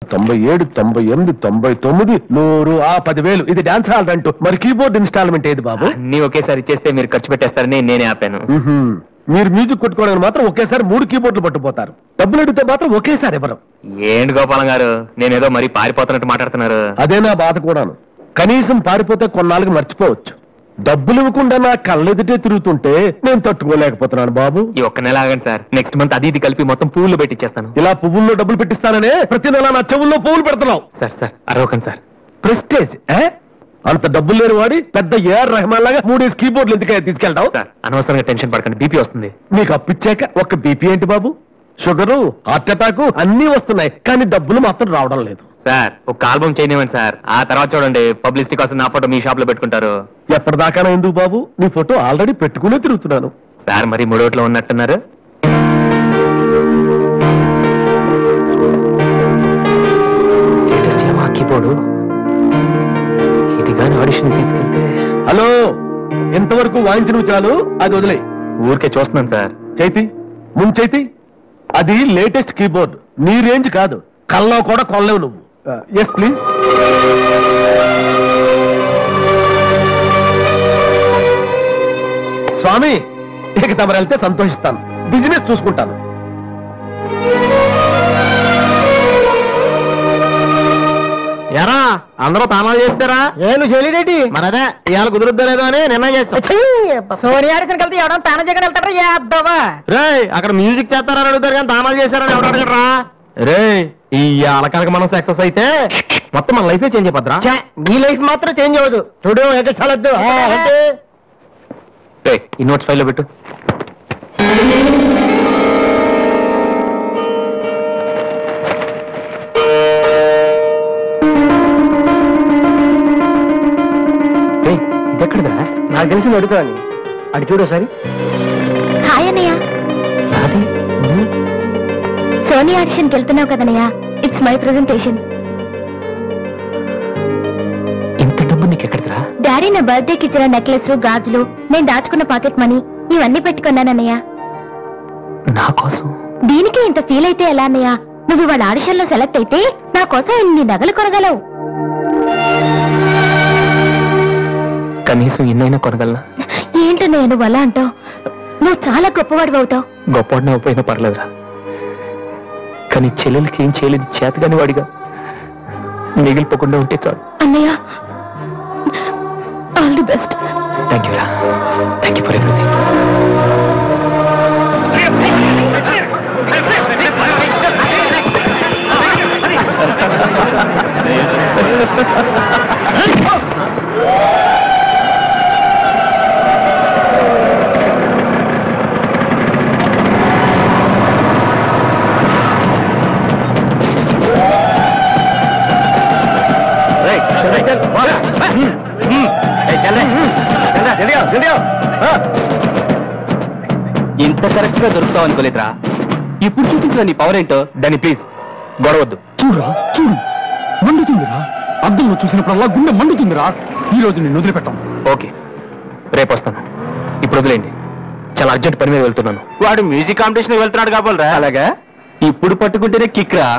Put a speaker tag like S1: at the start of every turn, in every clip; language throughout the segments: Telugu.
S1: 97, 98, 99, 100, 10,000 ఇది డాన్స్ హాల్ అంటూ మరి కీబోర్డ్ ఇన్స్టాల్మెంట్ ఏది బాబు?
S2: అన్ని ఒకేసారి ఇచ్చేస్తే మీరు ఖర్చు పెట్టేస్తారని నేనే ఆపాను.
S1: మీరు మ్యూజిక్ కొట్టుకోవడానికి మాత్రం ఒకేసారి 3 కీబోర్డులు పట్టుకుపోతారు. డబ్బులు అడిగితే మాత్రం ఒకేసారి ఎవరు?
S2: ఏంటి గోపాలం గారు, నేనేదో మరి పారిపోతున్నట్టు మాట్లాడుతున్నారు.
S1: అదే నా బాధ కూడాను. కనీసం పారిపోతే కొన్నాళ్ళకి మర్చిపోవచ్చు. డబ్బులు ఇవ్వకుండా నా కళ్ళెదుటే తిరుగుతుంటే నేను తట్టుకోలేకపోతున్నాను బాబు.
S2: ఈ ఒక్క నెల ఆగండి సార్, నెక్స్ట్ మంత్ అది ఇది కలిపి మొత్తం పువ్వులు పెట్టిచ్చేస్తాను.
S1: ఇలా పువ్వుల్లో డబ్బులు పెట్టిస్తాననే ప్రతి నెల నా చెవుల్లో పువ్వులు పెడుతున్నావు.
S2: Sir అరవకండి sir.
S1: ప్రెస్టేజ్ అంత డబ్బులు లేని వాడి పెద్ద ఏఆర్ రెహమాన్ లాగా 3 కీబోర్డులు ఎందుకైనా తీసుకెళ్తావు?
S2: సార్ అనవసరంగా టెన్షన్ పడకండి, బీపీ వస్తుంది.
S1: నీకు అప్పిచ్చాక ఒక్క బీపీ ఏంటి బాబు? షుగరు, హార్ట్ అటాక్ అన్నీ వస్తున్నాయి, కానీ డబ్బులు మాత్రం రావడం లేదు.
S2: సార్ ఒక ఆల్బమ్ చేయనివ్వండి సార్, ఆ తర్వాత చూడండి పబ్లిసిటీ కోసం నా ఫోటో మీ షాప్ లో పెట్టుకుంటారు.
S1: ఎప్పటిదాకా ఎందుకు బాబు? నీ ఫోటో ఆల్రెడీ పెట్టుకునే తిరుగుతున్నాను.
S2: సార్ మరి మూడోట్లో ఉన్నట్టున్నారు. కీబోర్డు ఇది కానీ ఆడిషన్ తీసుకెళ్తే.
S1: హలో, ఎంతవరకు వాయించిన చాలు, అది వదిలే.
S2: ఊరికే చూస్తున్నాను సార్.
S1: చైతి ముంచైతి, అది లేటెస్ట్ కీబోర్డ్, నీ రేంజ్ కాదు. కల్లో కూడా కొనలేవు నువ్వు. Yes please. స్వామి, ఇక తమరు వెళ్తే సంతోషిస్తాను, బిజినెస్ చూసుకుంటాను.
S2: ఎరా అందరూ తానాలు చేస్తారా?
S3: ఏను చేయలేదేటి?
S2: మనదే ఇవాళ కుదురుద్దో లేదో అని నిర్ణయం చేస్తాం.
S3: సోనియాడిసన్ కలిసి ఎవడో తాన జగన్ వెళ్తారా? చేద్దామా
S2: రే, అక్కడ మ్యూజిక్ చేస్తారని అడుగుతారు కానీ తానాలు చేస్తారని ఎవరు అడగరా? రే, ఈ కనుక మనం సక్సెస్ అయితే మొత్తం మన లైఫే చేంజ్ అయిపోద్రా.
S3: నీ లైఫ్ మాత్రం చేంజ్ అవ్వదు. చూడు ఎక్కడ చాలద్దు.
S2: ఈ నోట్స్ ఫైల్లో పెట్టు. ఇదెక్కడదా?
S3: నాకు తెలిసి అడుగుతాను. అటు చూడు సరి.
S4: హాయ్ అన్నయ్య. సోనీ ఆడిషన్కి వెళ్తున్నావు కదన్నయ్య, ఇట్స్ మై ప్రెజెంటేషన్.
S2: ఇంత డబ్బు నీకు ఎక్కడరా?
S4: డాడీ నా బర్త్డేకి ఇచ్చిన నెక్లెస్, గాజులు, నేను దాచుకున్న పాకెట్ మనీ ఇవన్నీ పెట్టుకున్నానన్నయ్య.
S2: నా కోసం?
S4: దీనికి ఇంత ఫీల్ అయితే ఎలా అన్నయ్య? నువ్వు ఇవాళ ఆడిషన్ లో సెలెక్ట్ అయితే నా కోసం ఇన్ని నగలు కొనగలవు.
S2: కనీసం ఎన్నైనా కొనగలనా?
S4: ఏంటన్నయ్య నువ్వు అలా అంటావు? నువ్వు చాలా గొప్పవాడివి అవుతావు.
S2: గొప్పవాడిని అయిపోయినా పర్లేదురా, కానీ చెల్లెలకి ఏం చేయలేదు చేతగాని వాడిగా మిగిలిపోకుండా ఉంటే చాలు.
S4: అన్నయ్య, all the best.
S2: Thank you రా, థ్యాంక్ యూ ఫర్ ఎవ్రీథింగ్. ఇంత కరెక్ట్ గా దొరుకుతావు అనుకోలేదురా. ఇప్పుడు చూపించిన నీ పవర్ ఏంటో దాన్ని ప్లీజ్ గొడవద్దు.
S1: చూడరా, చూడు, మండుతుందిరా. అద్దంలో చూసినప్పుడల్లా గుండె మండుతుందిరా. ఈ రోజు నేను వదిలిపెట్టాను.
S2: ఓకే, రేపు వస్తాను. ఇప్పుడు వదిలేండి, చాలా అర్జెంట్ పని మీద వెళ్తున్నాను. వాడు మ్యూజిక్ కాంపిటీషన్ వెళ్తున్నాడు కాబోలరా. అలాగా? ఇప్పుడు పట్టుకుంటేనే కిక్ రా.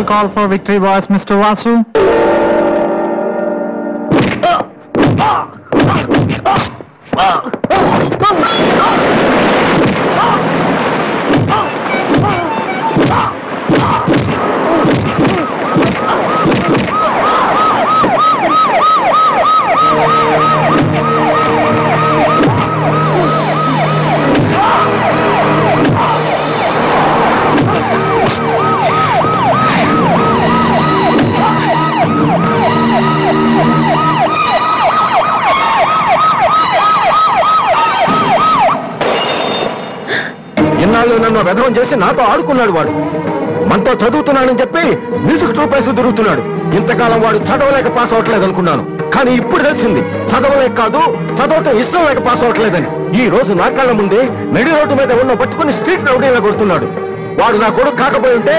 S5: call for victory boys, Mr. Vasu.
S1: ఇన్నాళ్ళు నన్ను వెధవం చేసి నాతో ఆడుకున్నాడు వాడు. మనతో చదువుతున్నాడని చెప్పి మ్యూజిక్ ట్రూపేసి తిరుగుతున్నాడు. ఇంతకాలం వాడు చదవలేక పాస్ అవట్లేదు అనుకున్నాను, కానీ ఇప్పుడు తెలిసింది చదవలేక కాదు, చదవటం ఇష్టం లేక పాస్ అవట్లేదని. ఈ రోజు నా కళ్ళ ముందే నడి రోడ్డు మీద ఉన్న పట్టుకుని స్ట్రీట్ రౌడీలా కొడుతున్నాడు. వాడు నా కొడుకు కాకపోయి ఉంటే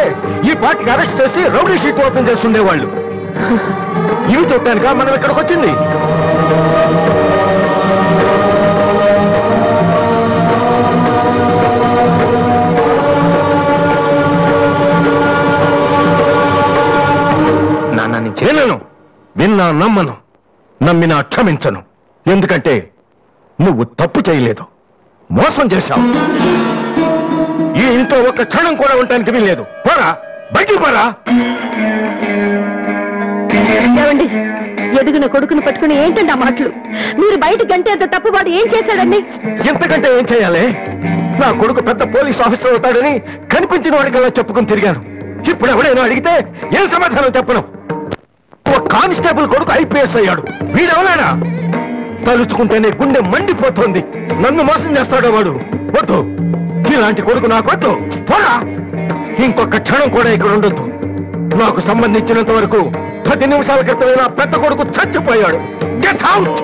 S1: ఈ పార్టీకి అరెస్ట్ చేసి రౌడీ షీట్ ఓపెన్ చేస్తుండేవాళ్ళు. ఇవి చూడటానిక మనం ఇక్కడికి వచ్చింది. చేయలేను, విన్నా నమ్మను, నమ్మినా క్షమించను. ఎందుకంటే నువ్వు తప్పు చేయలేదు, మోసం చేశావు. ఈ ఇంట్లో ఒక క్షణం కూడా ఉండటానికి వీల్లేదు. పోరా, బయటికి పోరా.
S4: ఏమండి, ఎదిగిన కొడుకును పట్టుకుని ఏంటండి ఆ మాటలు? మీరు బయటికి గంటే అంత తప్పుబాటు ఏం చేశాడండి?
S1: ఎంతకంటే ఏం చేయాలి? నా కొడుకు పెద్ద పోలీస్ ఆఫీసర్ అవుతాడని కనిపించిన వాడికల్లా చెప్పుకుని తిరిగాను. ఇప్పుడు ఎవడైనా అడిగితే ఏం సమాధానం చెప్పను? ఒక కానిస్టేబుల్ కొడుకు ఐపీఎస్ అయ్యాడు. వీడెవరైనా తలుచుకుంటేనే గుండె మండిపోతోంది. నన్ను మోసం చేస్తాడు వాడు. వద్దు, ఇలాంటి కొడుకు నాకు వద్దు. పోరా, ఇంకొక క్షణం కూడా ఇక్కడ ఉండొద్దు. నాకు సంబంధించినంత వరకు 10 నిమిషాల క్రితమే నా పెద్ద కొడుకు చచ్చిపోయాడు. Get out.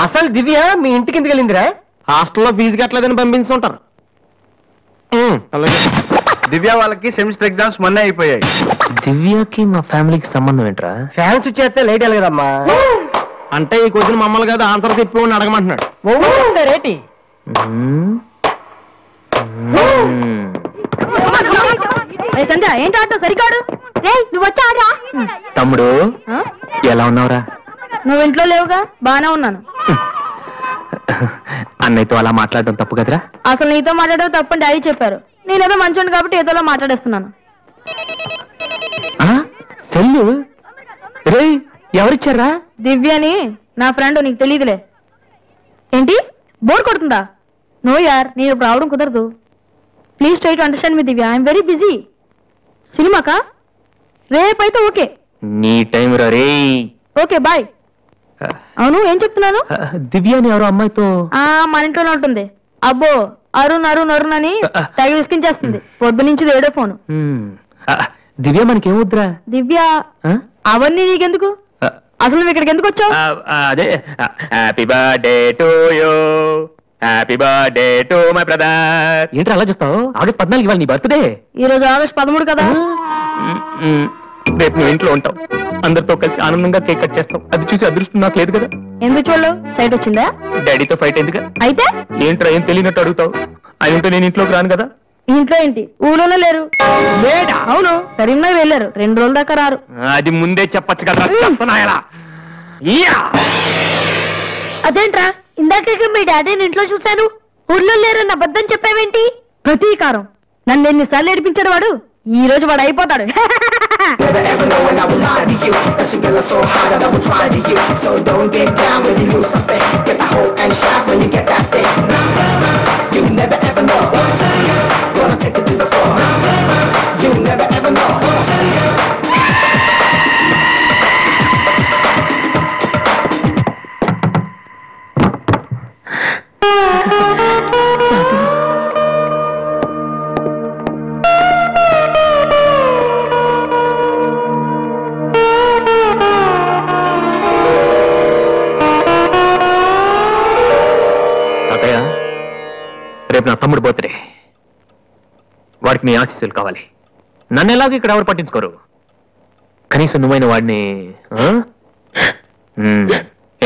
S3: అసలు దివ్య మీ ఇంటికి ఎందుకు వెళ్ళిందిరా?
S2: హాస్టల్లో ఫీజు కట్టలేదని పంపించుంటారు.
S5: దివ్య వాళ్ళకి సెమిస్టర్ ఎగ్జామ్స్ మొన్నే అయిపోయాయి.
S2: దివ్యకి మా ఫ్యామిలీకి సంబంధం ఏంట్రా?
S3: ఫ్యాన్స్ వచ్చేస్తే లేట్ వెళ్ళగదమ్మా.
S2: అంటే ఈ క్వశ్చన్ మమ్మల్ని కాదు ఆన్సర్ చెప్పి అడగమంటున్నాడు.
S3: రేటి
S4: సంధ్య ఏంటి ఆటో సరికాడు? నువ్వు వచ్చారా?
S2: తమ్ముడు ఎలా ఉన్నావురా?
S4: నువ్వు ఇంట్లో లేవుగా? బానే ఉన్నాను.
S2: అన్నయ్యతో అలా మాట్లాడడం తప్పు కదరా?
S4: అసలు నీతో మాట్లాడడం తప్పని డాడీ చెప్పారు. నేనేదో మంచోండి కాబట్టి ఏదోలా మాట్లాడేస్తున్నాను.
S2: సెల్లు రే ఎవరిచ్చారా?
S4: దివ్యని, నా ఫ్రెండ్, నీకు తెలియదులే. ఏంటి బోర్ కొడుతుందా? నో యార్, నేను ఇప్పుడు రావడం కుదరదు. Please try to understand me Divya, I'm very busy. సినిమాకా? రేపైతే ఓకే.
S2: నీ టైం రే.
S4: Okay bye. అవును, ఏం చెప్తున్నాను?
S2: దివ్యని ఎవరో అమ్మాయితో
S4: మన ఇంట్లోనే ఉంటుంది. అబ్బో, అరుణ్ అరుణ్ అరుణ్ అని తెగ విసిగించేస్తుంది. పొద్దు నుంచి ఏడో ఫోను.
S2: దివ్య మనకేమొద్దురా?
S4: దివ్య అవన్నీ నీకెందుకు? అసలు నువ్వు ఇక్కడికి ఎందుకు వచ్చావు?
S2: అదే happy birthday to you, happy birthday to my brother. ఏంటి అలా చూస్తావు? ఆగస్ట్ 14 ఇవాళ నీ బర్త్డే.
S4: ఈ రోజు ఆగస్ట్ 13 కదా.
S2: రేపు నువ్వు ఇంట్లో ఉంటావు, అందరితో కలిసి ఆనందంగా కేక్ కట్ చేస్తావు. అది చూసి అదృష్టం నాకు లేదు కదా.
S4: ఎందుకు చూడలేవు? సైట్ వచ్చిందా?
S2: డాడీతో ఫైట్ ఎందుకు?
S4: అయితే
S2: ఏంట్రా ఏం తెలియనట్టు అడుగుతావు? అది ఉంటే నేను ఇంట్లోకి రాను కదా.
S4: ఇంట్లో ఏంటి ఊళ్ళోనే లేరు.
S2: లేడా?
S4: అవును, కరీంనగర్ వెళ్ళారు. 2 రోజుల దాకా రారు.
S2: అది ముందే చెప్పచ్చు కదా. చెప్పనాయలా
S4: అదేంట్రా, ఇందాక మీ డాడీని ఇంట్లో చూశాను, ఊళ్ళో లేరన్న అబద్ధం చెప్పావేంటి? ప్రతీకారం. నన్ను ఎన్నిసార్లు ఏడిపించాడు వాడు, ఈ రోజు వాడు అయిపోతాడు.
S2: రేపు నా తమ్ముడు బర్త్డే, వాడికి మీ ఆశీస్సులు కావాలి. నన్ను ఎలాగో ఇక్కడ ఎవరు పట్టించుకోరు, కనీసం నువ్వైన వాడిని.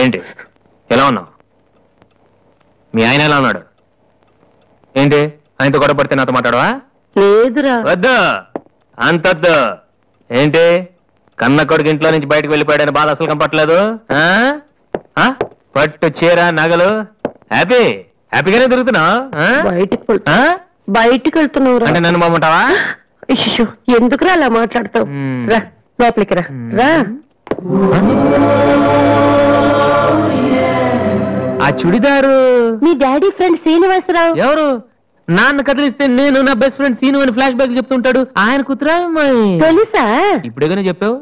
S2: ఏంటి ఎలా ఉన్నావు? మీ ఆయన ఎలా ఉన్నాడు? ఏంటి ఆయనతో గొడవ పడితే నాతో మాట్లాడవా?
S4: లేదురా.
S2: వద్దు, అంతొద్దు. ఏంటి కన్న కొడుకు ఇంట్లో నుంచి బయటకు వెళ్ళిపోయాడని బాధ అసలు కనపట్లేదు? పట్టు చీర నగలు హ్యాపీగానే తిరుగుతున్నావు.
S4: బయటికి వెళ్తున్నావు
S2: అంటే నన్ను బాగుంటావా?
S4: ఎందుకురా అలా మాట్లాడతావు? రా లోపలికి రా.
S2: ఆ చుడిదారు
S4: మీ డాడీ ఫ్రెండ్ శ్రీనివాసరావు.
S2: ఎవరు? నాన్న కదిలిస్తే నేను నా బెస్ట్ ఫ్రెండ్ సీను అని ఫ్లాష్ బ్యాక్ చెప్తుంటాడు. ఆయన కూతురా?
S4: తెలుసా?
S2: ఇప్పుడేగానే చెప్పావు.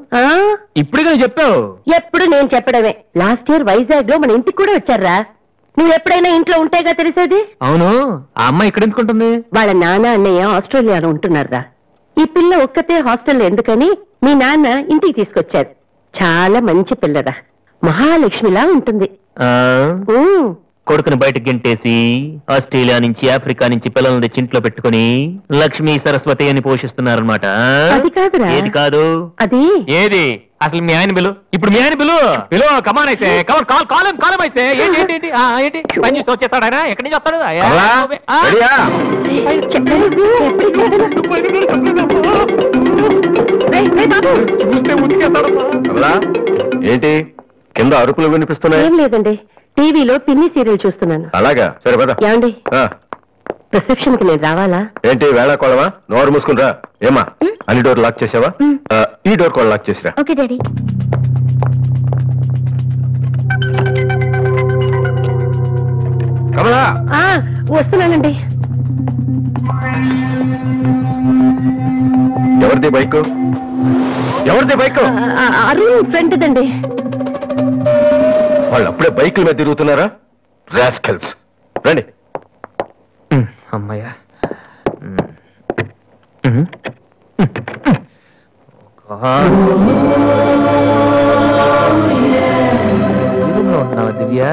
S4: ఎప్పుడు నేను చెప్పడమే. లాస్ట్ ఇయర్ వైజాగ్ లో మన ఇంటికి కూడా వచ్చారా. నువ్వు ఎప్పుడైనా ఇంట్లో ఉంటేగా తెలిసేది.
S2: అవును, ఆ అమ్మాయి ఇక్కడ ఎందుకుంటుంది?
S4: వాళ్ళ నాన్న అన్నయ్య ఆస్ట్రేలియాలో ఉంటున్నారా. ఈ పిల్ల ఒక్కతే హాస్టల్లో ఎందుకని మీ నాన్న ఇంటికి తీసుకొచ్చారు. చాలా మంచి పిల్లరా, మహాలక్ష్మిలా ఉంటుంది.
S2: కొడుకుని బయటకు గెంటేసి ఆస్ట్రేలియా నుంచి ఆఫ్రికా నుంచి పిల్లల్ని తెచ్చి ఇంట్లో పెట్టుకుని లక్ష్మీ సరస్వతి అని పోషిస్తున్నారన్నమాట.
S4: అది కాదురా.
S2: ఏది కాదు?
S4: అది
S2: ఏది? అసలు మీ ఆయన బిలు. ఇప్పుడు మీ ఆయన బిలు కమాన్ అయితే కాలం అయితే ఏంటి పని చేసి వచ్చేస్తాడు ఆయన. ఎక్కడి నుంచి వస్తాడు?
S1: ఏంటి కింద అరుపులు వినిపిస్తున్నాయి?
S4: ఏం లేదండి, టీవీలో పిన్ని సీరియల్ చూస్తున్నాను.
S1: అలాగా, సరే పద.
S4: ఏమండి, రిసెప్షన్ కి నేను రావాలా?
S1: ఏంటి వేళాకోళమా? నోరు మూసుకునిరా. ఏమా అన్ని డోర్ లాక్ చేసావా? ఈ డోర్ కూడా లాక్ చేసిరా.
S4: Okay daddy.
S1: కమలా,
S4: వస్తున్నానండి.
S1: ఎవరిది బైక్?
S4: అరుణ్ ఫ్రెండ్ దండి.
S1: వాళ్ళు అప్పుడే బైకుల మీద తిరుగుతున్నారా? రాస్కల్స్. రండి.
S2: అమ్మాయ్యా, ఉన్నావా దివ్య?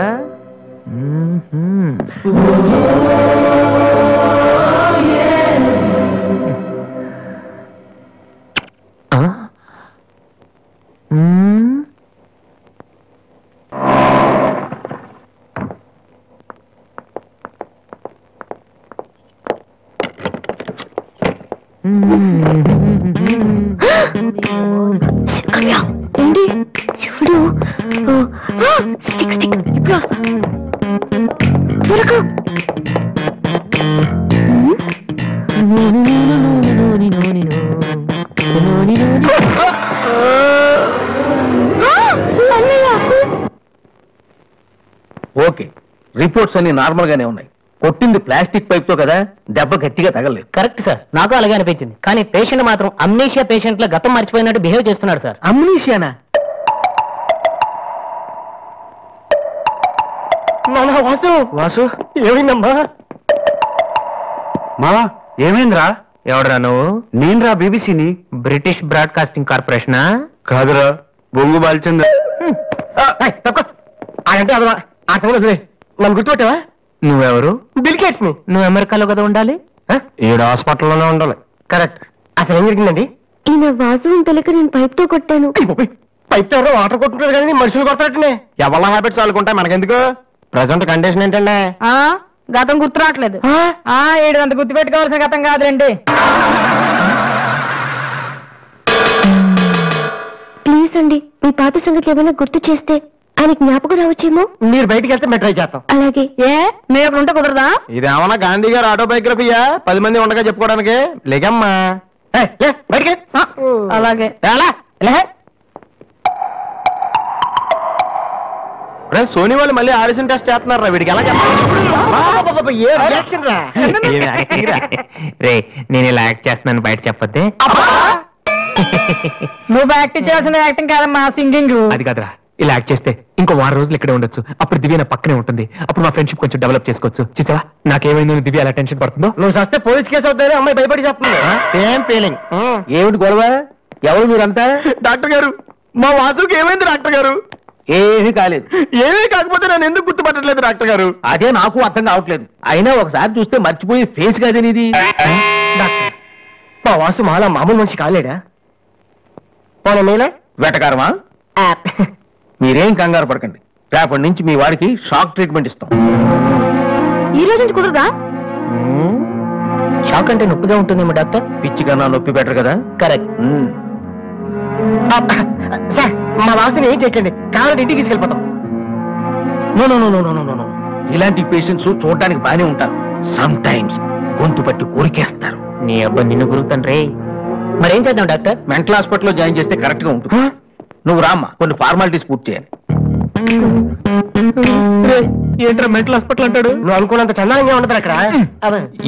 S4: ఏంటి ఇప్పుడు ఇప్పుడు వస్తా.
S5: ఓకే, రిపోర్ట్స్ అన్ని నార్మల్ గానే ఉన్నాయి. కొట్టింది ప్లాస్టిక్ పైప్ తో కదా, దెబ్బ గట్టిగా తగలేదు.
S3: కరెక్ట్ సార్, నాకు అలాగే అనిపించింది. కానీ పేషెంట్ మాత్రం అమ్నీషియా పేషెంట్ లా గతం మర్చిపోయినట్టు బిహేవ్ చేస్తున్నాడు సార్.
S5: అమ్నీషియానా? వాసు
S3: ఏమైందమ్మా?
S5: మావా ఏమైందిరా?
S2: ఎవడరా నువ్వు?
S5: నేనురా, బీబీసీని.
S2: British broadcasting కార్పొరేషనా?
S5: కాదురా, బొంగు బాల్చింది.
S3: అంటే అదవా ఆ సంగతి నన్ను గుర్తుపెట్టావా?
S2: నువ్వెవరు?
S3: బిల్గేట్స్ ని.
S2: నువ్వు అమెరికాలో కదా ఉండాలి?
S5: ఈడ హాస్పిటల్లోనే ఉండాలి.
S3: కరెక్ట్. అసలు ఏం జరిగిందండి?
S4: ఈయన వాసు తెలియక నేను పైప్ తో కొట్టాను.
S3: పైప్ ఎవరో వాటర్ కొట్టుకుంటారు కానీ మనుషులు కొడతారటనే. ఎవరి హ్యాబిట్స్ వాళ్ళకుంటాయి, మనకెందుకు? ప్రజెంట్ కండిషన్ ఏంటండి?
S4: గతం గుర్తు రావట్లేదు. ఏడు అంత గుర్తు పెట్టుకోవాల్సిన గతం కాదులేండి.
S6: ప్లీజ్ అండి, మీ పాత సంగతి ఏమైనా గుర్తు చేస్తే ఆయన జ్ఞాపకం రావచ్చేమో.
S1: మీరు బయటికి వెళ్తే మేము ట్రై చేస్తాం.
S6: అలాగే.
S4: ఏ మీరు అక్కడ ఉంటే కుదరదా?
S2: ఇదేమన్నా గాంధీ గారు ఆటోబయోగ్రఫీయా 10 మంది ఉండగా చెప్పుకోవడానికి? లేకమ్మా
S1: బయటికి.
S4: అలాగే.
S2: సోనీ వాళ్ళు మళ్ళీ ఆడిషన్ టెస్ట్ చేస్తున్నారా? వీడికి ఎలా రే నేను ఇలా యాక్ట్ చేస్తున్నాను బయట చెప్పొద్దే.
S4: నువ్వు యాక్టింగ్ చేయాల్సిన యాక్టింగ్ కాదమ్మా, సింగింగ్.
S2: అది కాదురా, ఇలా యాక్ట్ చేస్తే ఇంకో 1 రోజులు ఇక్కడే ఉండొచ్చు. అప్పుడు దివ్య నా పక్కనే ఉంటుంది. అప్పుడు మా ఫ్రెండ్షిప్ కొంచెం డెవలప్ చేసుకోవచ్చు. చూసావా నాకేమైందో దివ్య ఎలా టెన్షన్ పడుతుందో.
S1: నువ్వు చస్తే పోలీస్ కేసు అవుతుంది, అమ్మాయి భయపడి చేస్తుంది.
S2: Same feeling.
S5: ఏమిటి గొడవ? ఎవరు మీరంతా?
S2: డాక్టర్ గారు, మా వాసుకి ఏమైంది డాక్టర్ గారు?
S5: ఏమీ కాలేదు.
S2: ఏమీ కాకపోతే నన్ను ఎందుకు గుర్తుపట్టట్లేదు డాక్టర్ గారు?
S5: అదే నాకు అర్థం కావట్లేదు. అయినా ఒకసారి చూస్తే మర్చిపోయి ఫేస్ కాదే నీది.
S1: డాక్టర్, మా వాసు మాలా మామూలు మనిషి కాలేడా? పోనీ మీలే
S5: వెటకారమా? మీరేం కంగారు పడకండి. రేపటి నుంచి మీ వాడికి షాక్ ట్రీట్మెంట్ ఇస్తాం.
S4: ఈ రోజు నుంచి కుదరదా?
S3: షాక్ అంటే నొప్పిగా ఉంటుందేమో డాక్టర్.
S5: పిచ్చి కన్నా నొప్పి బెటర్ కదా.
S3: కరెక్ట్.
S1: సార్, మా వాసుని ఏం చేయకండి, కావాలంటే ఇంటికి తీసుకెళ్ళిపోతాం.
S5: No no no no no no no. ఇలాంటి పేషెంట్స్ చూడడానికి బానే ఉంటారు. సమ్ టైమ్స్ గొంతు పట్టి కోరికేస్తారు.
S3: నీ అబ్బా నిన్ను గురుతాను రే. మరేం చేద్దాం డాక్టర్?
S5: మెంటల్ హాస్పిటల్లో జాయిన్ చేస్తే కరెక్ట్ గా ఉంటుంది. నువ్వు రామ్మా, కొన్ని ఫార్మాలిటీస్ పూర్తి చేయాలి.
S2: ఏంట్రా మెంటల్ హాస్పిటల్ అంటాడు?
S1: నువ్వు అనుకున్నంత చందానంగా ఉండదు అక్కడ.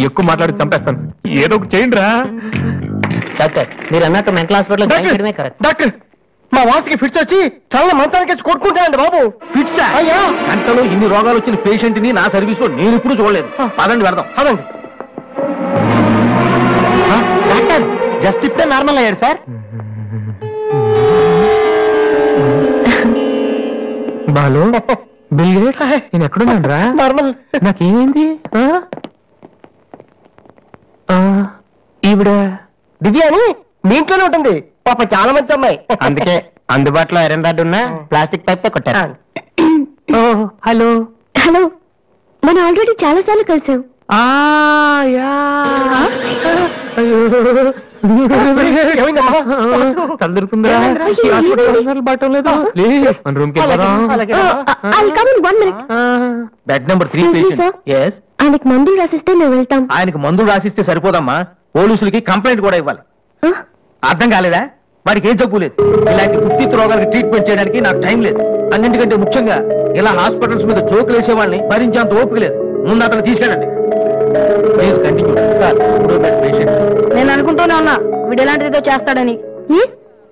S2: ఎక్కువ మాట్లాడి చంపేస్తాను. ఏదో ఒకటి చేయండి రా.
S3: డాక్టర్ మీరు అన్నట్టు మెంటల్ హాస్పిటల్ జాయిన్ చేయడమే కరెక్ట్.
S1: డాక్టర్, మా వాసుకి ఫిట్స్ వచ్చి చాలా మంచానికి కొట్టుకుంటానండి బాబు.
S5: ఫిట్స్
S1: అయ్యా,
S5: గంటలో ఇన్ని రోగాలు వచ్చిన పేషెంట్ ని నా సర్వీస్ లో నేను ఇప్పుడు చూడలేదు. పదండి వెళ్దాం.
S1: అదండి. డాక్టర్, జస్ట్ ఇప్పుడే నార్మల్ అయ్యాడు సార్.
S2: బాలు, బిల్ గేట్స్, నేను ఎక్కడున్నాను రా?
S1: నార్మల్.
S2: నాకేమైంది? ఈవిడ
S1: దివ్య అని మీ ఇంట్లోనే ఉంటుంది. పాప చాలా మంచి అమ్మాయి.
S2: అందుకే అందుబాటులో ఐరన్ రాడ్ ఉన్న ప్లాస్టిక్ పైప్ తో కొట్టారు.
S3: హలో.
S6: హలో, మనం ఆల్రెడీ చాలా సార్లు కలిసాం.
S2: తలదిరుతుందా?
S5: Bed number 3 patient. ఎస్.
S6: ఆయనకి మందులు రాసిస్తే మేము వెళ్తాం.
S5: ఆయనకు మందులు రాసిస్తే సరిపోదమ్మా, పోలీసులకి కంప్లైంట్ కూడా ఇవ్వాలి. అర్థం కాలేదా? వాడికి ఏం జబ్బు లేదు. ఇలాంటి ఉత్తిత్ రోగాలకి ట్రీట్మెంట్ చేయడానికి నాకు టైం లేదు. అన్నింటికంటే ముఖ్యంగా ఇలా హాస్పిటల్స్ మీద జోకులు వేసే వాళ్ళని భరించేంత ఓపిక లేదు. ముందు అతను తీసుకెళ్ళండి. Please continue. పేషెంట్.
S4: నేను అనుకుంటూనే ఉన్నా వీడు ఎలాంటిదో చేస్తాడని.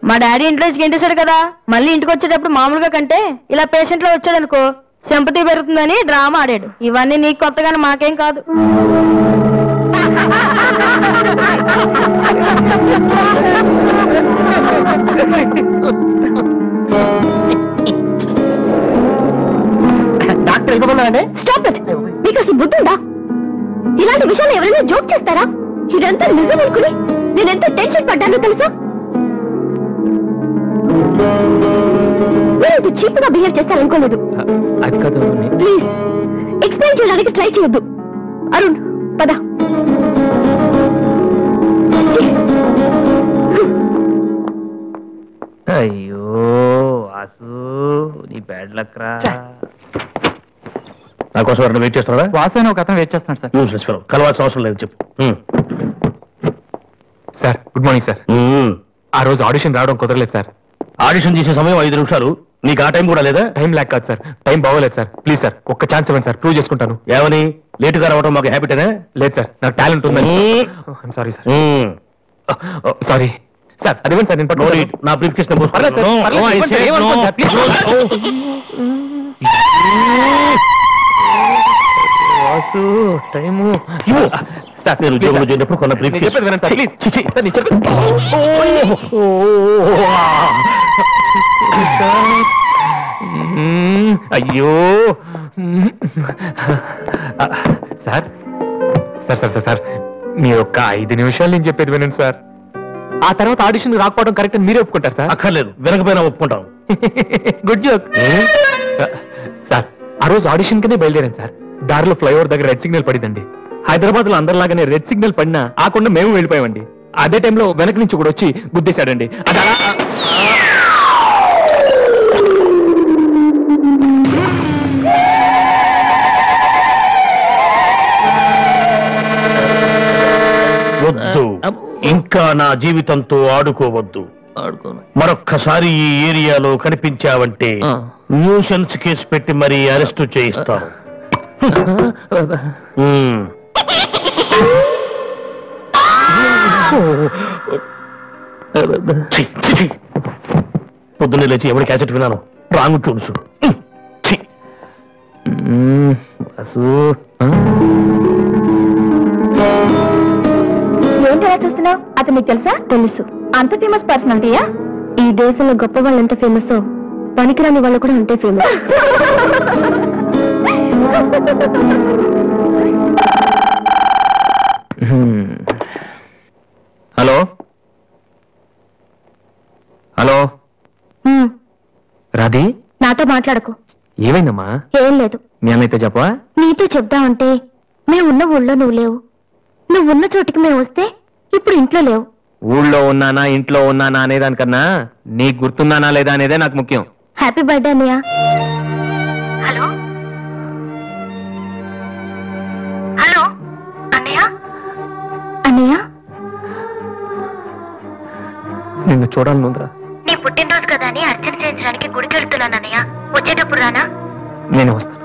S4: మా డాడీ ఇంట్లో గెంటేశాడు కదా, మళ్ళీ ఇంటికి వచ్చేటప్పుడు మామూలుగా కంటే ఇలా పేషెంట్ లో వచ్చాడనుకో సింపతి పెరుగుతుందని డ్రామా ఆడాడు. ఇవన్నీ నీకు కొత్తగానే మాకేం కాదు.
S1: డాక్టర్ ఇవ్వమన్నారండి.
S6: Stop it. మీకు అసలు బుద్ధుందా? ఇలాంటి విషయాలు ఎవరైనా జోక్ చేస్తారా? ఇదంతా నిజం అనుకుని నేను ఎంత టెన్షన్ పడ్డానో తెలుసా? మీరు ఇంత చీప్ గా బిహేవ్ చేస్తారనుకోలేదు.
S2: అది కాదు.
S6: ప్లీజ్ ఎక్స్ప్లెయిన్ చేయడానికి ట్రై చేయొద్దు. అరుణ్ పద.
S3: అయ్యో వాసు, నీ బ్యాడ్ లక్ రా.
S5: నా కోసం ఎవరైనా వెయిట్ చేస్తున్నారా?
S2: వాసు అని ఒక అతను వెయిట్ చేస్తున్నాడు సార్.
S5: యూస్లెస్ ఫెలో, కలవాల్సిన అవసరం లేదు. చెప్పు.
S2: Sir good morning sir. ఆ రోజు ఆడిషన్ రావడం కుదరలేదు సార్.
S5: ఆడిషన్ చేసే సమయం 5 నిమిషాలు. నీకు ఆ టైం కూడా లేదా?
S2: టైం లాక్ కాదు సార్, టైం బాగోలేదు సార్. ప్లీజ్ సార్ ఒక్క ఛాన్స్ ఇవ్వండి సార్, ప్రూవ్ చేసుకుంటాను.
S5: ఏమని లేటుగా రావడం మాకు హ్యాబిటేనా?
S2: లేదు సార్, నాకు టాలెంట్ ఉందని. Sorry sir. Sorry sir. అదేంటి సార్, నేను పట్టుకోలేదు.
S5: నా brief case
S2: Vasu time
S5: sir. నేను ఉద్యోగంలో చేరినప్పుడు కొన్న బ్రీఫ్ కేస్.
S2: చెప్పేది వినండి సార్ ప్లీజ్. సార్ నేను చెప్పేది. అయ్యో sir sir sir sir sir మీరు ఒక్క 5 నిమిషాలు నేను చెప్పేది వినండి సార్. ఆ తర్వాత ఆడిషన్ రాకపోవడం కరెక్ట్ అని మీరే ఒప్పుకుంటారు సార్?
S5: అక్కర్లేదు, వినకపోయినా ఒప్పుకుంటాం.
S2: Good joke sir. ఆ రోజు ఆడిషన్ కిందే బయలుదేరాను సార్. దారిలో ఫ్లైఓవర్ దగ్గర రెడ్ సిగ్నల్ పడిందండి. హైదరాబాద్ లో అందరిలాగానే రెడ్ సిగ్నల్ పడినా ఆకుండా మేము వెళ్ళిపోయామండి. అదే టైంలో వెనక నుంచి కూడా వచ్చి గుద్దేశాడండి. అది అలా
S5: వద్దు, ఇంకా నా జీవితంతో ఆడుకోవద్దు. మరొక్కసారి ఈ ఏరియాలో కనిపించావంటే న్యూసెన్స్ కేసు పెట్టి మరీ అరెస్టు చేయిస్తాను. పొద్దున్నే లేచి ఎవరి క్యాసెట్ విన్నాను, రాంగ్ చూడుసు.
S6: ఏంటి అలా చూస్తున్నావు? అతను నీకు తెలుసా? తెలుసు. అంత ఫేమస్ పర్సనాలిటీయా? ఈ దేశంలో గొప్ప వాళ్ళు ఎంత ఫేమస్, పనికిరాని వాళ్ళు కూడా అంతే ఫేమస్.
S2: హలో హలో రాధి,
S6: నాతో మాట్లాడకు.
S2: ఏమైందమ్మా?
S6: ఏం లేదు.
S2: మీ అన్నయ్యతో చెప్పవా?
S6: నీతో చెప్దామంటే మేమున్న ఊళ్ళో నువ్వు లేవు, నువ్వున్న చోటికి మేము వస్తే ఇప్పుడు ఇంట్లో లేవు.
S2: ఊళ్ళో ఉన్నానా ఇంట్లో ఉన్నానా అనేదానికన్నా నీకు గుర్తున్నానా లేదా అనేదే నాకు ముఖ్యం.
S6: హ్యాపీ బర్త్డే అన్నయ్య. హలో హలో అన్నయ్య. అన్నయ్య,
S2: నిన్ను చూడాలని ఉందిరా.
S6: నీ పుట్టినరోజు కదా అని అర్చన చేయించడానికి గుడికి వెళ్తున్నాను అన్నయ్య. వచ్చేటప్పుడు రానా?
S2: నేను వస్తాను.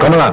S1: కనుక